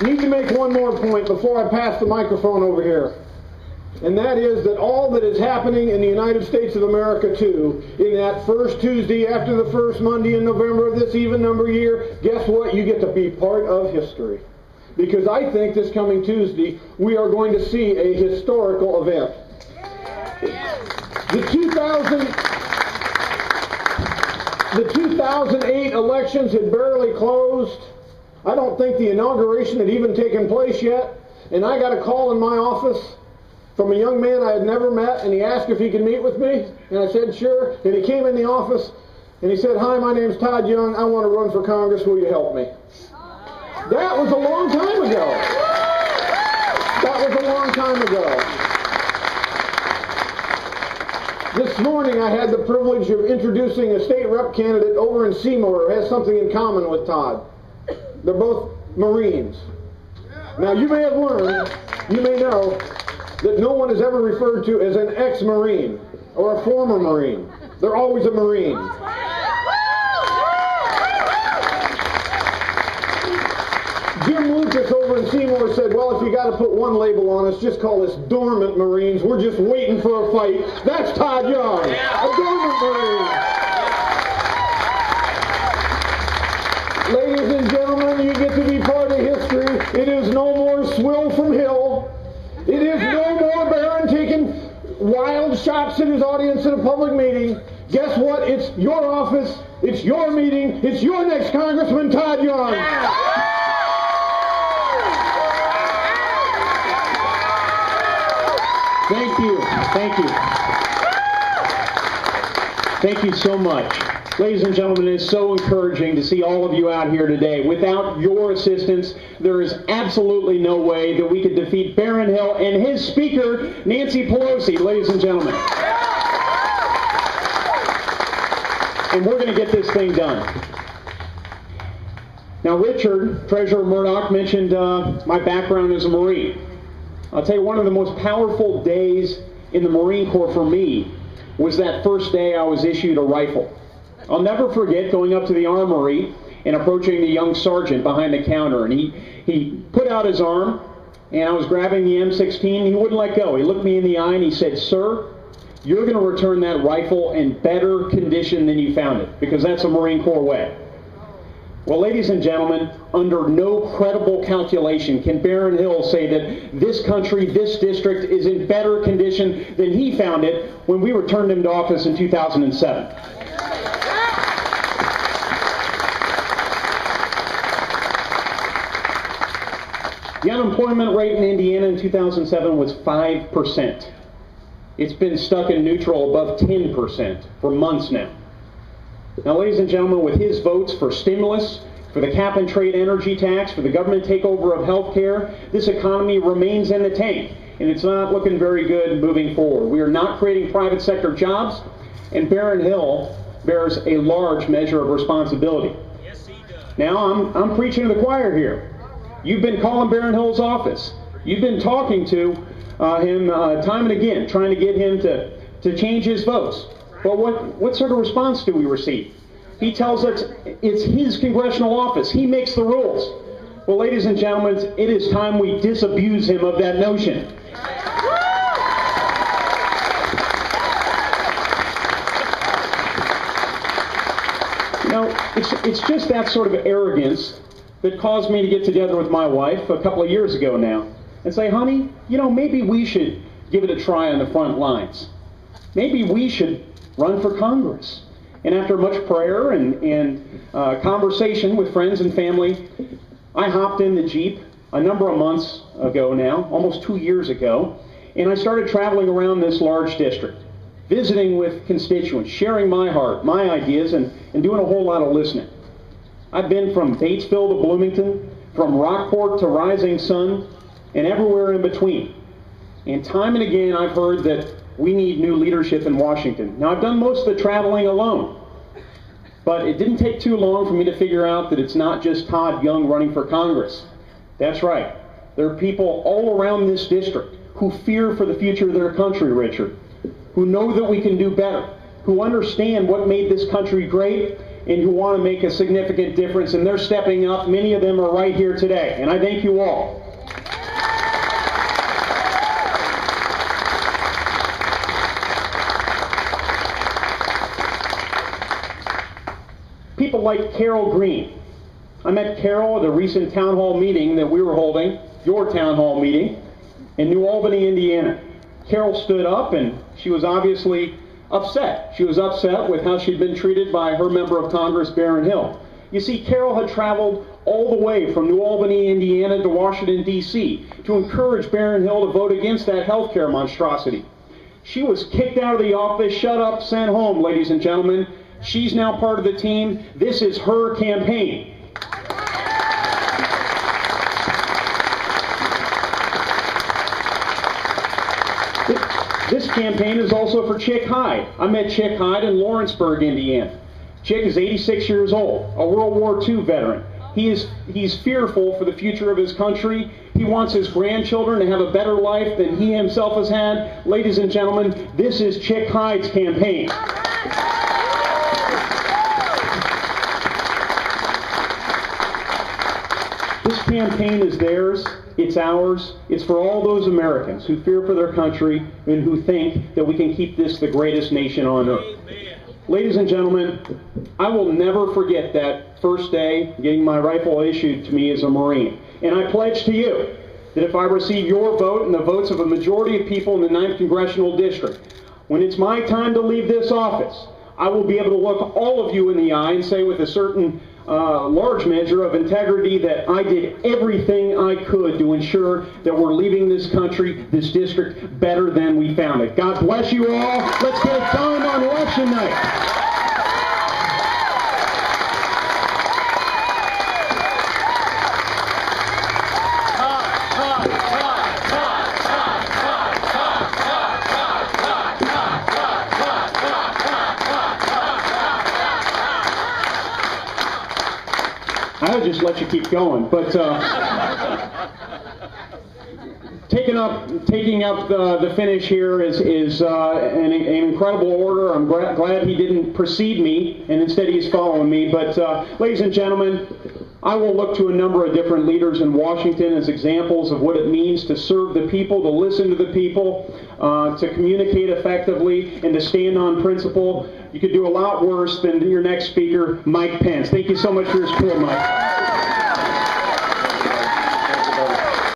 need to make one more point before I pass the microphone over here. And that is that all that is happening in the United States of America, too, in that first Tuesday after the first Monday in November of this even number year, guess what? You get to be part of history. Because I think this coming Tuesday, we are going to see a historical event. The 2008 elections had barely closed. I don't think the inauguration had even taken place yet. And I got a call in my office from a young man I had never met, and he asked if he could meet with me. And I said, sure. And he came in the office, and he said, hi, my name's Todd Young. I want to run for Congress. Will you help me? That was a long time ago. That was a long time ago. This morning I had the privilege of introducing a state rep candidate over in Seymour who has something in common with Todd. They're both Marines. Now you may have learned, you may know, that no one is ever referred to as an ex-Marine or a former Marine. They're always a Marine. Jim Lucas over in Seymour said, well, if you got to put one label on us, just call us dormant Marines. We're just waiting for a fight. That's Todd Young, a dormant Marine. Ladies and gentlemen, you get to be part of history. It is no more swill from hill. It is no more Barron taking wild shots at his audience at a public meeting. Guess what? It's your office. It's your meeting. It's your next Congressman, Todd Young. Thank you. Thank you. Thank you so much. Ladies and gentlemen, it's so encouraging to see all of you out here today. Without your assistance, there is absolutely no way that we could defeat Barron Hill and his speaker, Nancy Pelosi, ladies and gentlemen. And we're going to get this thing done. Now, Richard, Treasurer Murdoch, mentioned my background as a Marine. I'll tell you, one of the most powerful days in the Marine Corps for me was that first day I was issued a rifle. I'll never forget going up to the armory and approaching the young sergeant behind the counter, and he put out his arm, and I was grabbing the M16, and he wouldn't let go. He looked me in the eye and he said, sir, you're going to return that rifle in better condition than you found it, because that's a Marine Corps way. Well, ladies and gentlemen, under no credible calculation can Barron Hill say that this country, this district, is in better condition than he found it when we returned him to office in 2007. The unemployment rate in Indiana in 2007 was 5%. It's been stuck in neutral above 10% for months now. Now, ladies and gentlemen, with his votes for stimulus, for the cap-and-trade energy tax, for the government takeover of health care, this economy remains in the tank, and it's not looking very good moving forward. We are not creating private sector jobs, and Barron Hill bears a large measure of responsibility. Yes, he does. Now, I'm preaching to the choir here. You've been calling Barron Hill's office. You've been talking to him time and again, trying to get him to change his votes. But what sort of response do we receive? He tells us it's his congressional office. He makes the rules. Well, ladies and gentlemen, it is time we disabuse him of that notion. You know, it's just that sort of arrogance that caused me to get together with my wife a couple of years ago now and say, honey, you know, maybe we should give it a try on the front lines. Maybe we should run for Congress. And after much prayer and conversation with friends and family, I hopped in the Jeep a number of months ago now, almost 2 years ago, and I started traveling around this large district, visiting with constituents, sharing my heart, my ideas, and doing a whole lot of listening. I've been from Batesville to Bloomington, from Rockport to Rising Sun, and everywhere in between. And time and again, I've heard that we need new leadership in Washington. Now, I've done most of the traveling alone, but it didn't take too long for me to figure out that it's not just Todd Young running for Congress. That's right. There are people all around this district who fear for the future of their country, Richard, who know that we can do better, who understand what made this country great, and who want to make a significant difference, and they're stepping up. Many of them are right here today, and I thank you all. People like Carol Green. I met Carol at a recent town hall meeting that we were holding, your town hall meeting, in New Albany, Indiana. Carol stood up and she was obviously upset. She was upset with how she'd been treated by her member of Congress, Baron Hill. You see, Carol had traveled all the way from New Albany, Indiana to Washington, D.C. to encourage Baron Hill to vote against that health care monstrosity. She was kicked out of the office, shut up, sent home, ladies and gentlemen. She's now part of the team. This is her campaign. This campaign is also for Chick Hyde. I met Chick Hyde in Lawrenceburg, Indiana. Chick is 86 years old, a World War II veteran. He's fearful for the future of his country. He wants his grandchildren to have a better life than he himself has had. Ladies and gentlemen, this is Chick Hyde's campaign. This campaign is theirs, it's ours, it's for all those Americans who fear for their country and who think that we can keep this the greatest nation on earth. Amen. Ladies and gentlemen, I will never forget that first day getting my rifle issued to me as a Marine. And I pledge to you that if I receive your vote and the votes of a majority of people in the 9th Congressional District, when it's my time to leave this office, I will be able to look all of you in the eye and say with a certain large measure of integrity that I did everything I could to ensure that we're leaving this country, this district, better than we found it. God bless you all. Let's get it done on election night. I would just let you keep going, but taking up the finish here is an incredible order. I'm glad he didn't precede me, and instead he's following me. But ladies and gentlemen, I will look to a number of different leaders in Washington as examples of what it means to serve the people, to listen to the people, to communicate effectively, and to stand on principle. You could do a lot worse than your next speaker, Mike Pence. Thank you so much for your support, Mike.